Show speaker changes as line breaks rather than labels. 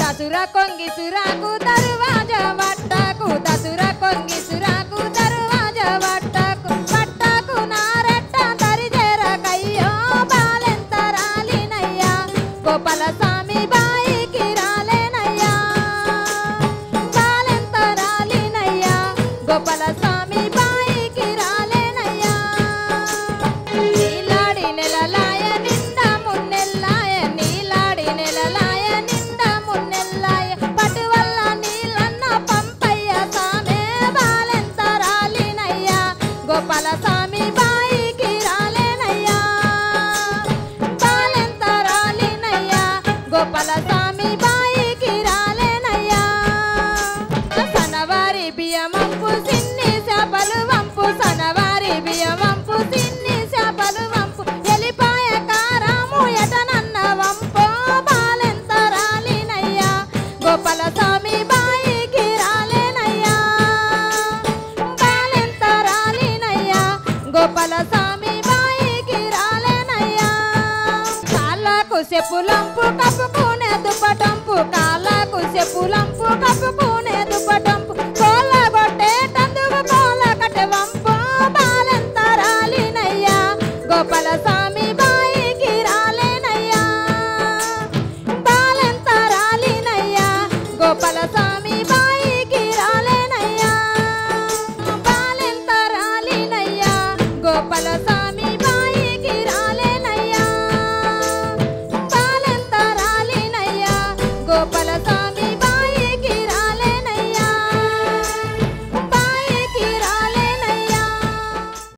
దసురా కొంగి సురాకు దర్వాజా వట్టకు దసురా కొంగి సురాకు దర్వాజా వట్టకు పట్టకు నారెట్ట దరిజేర కయ్యో బాలెంత రాలినయ్యా గోపాల స్వామి బాయికి రాలేనయ్యా బాలెంత రాలినయ్యా గోపాల స్వామి బాయికి రాలేనయ్యా నీలాడి నెలలాయ నిండా మున్నెల్లాయ నీలాడి నెలలాయ నిండా మున్నెల్లాయ పటు వల్ల నీళ్ళన్న పంపయ్య సామే బాలెంత రాలినయ్యా గోపాల స్వామి బాయికి రాలేనయ్యా బాలెంత రాలినయ్యా గోపాల స్వామి బాయికి రాలేనయ్యా సనవారి బియ్యమంపు సిన్ని చేపలు వంపు సనవారి బియ్యమంపు సిన్ని చేపలు వంపు ఎలిపాయ కారము ఎటనన్న వంపు బాలెంత రాలినయ్యా గోపాల స్వామి బాయికి రాలేనయ్యా బాలెంత రాలినయ్యా గోపాల స్వామి బాయికి రాలేనయ్యా కాళ్ళకు చెప్పులంపు కప్పుకునే దుప్పటంపు కాళ్ళకు చెప్పులంపు కప్పుకునే దుప్పటంపు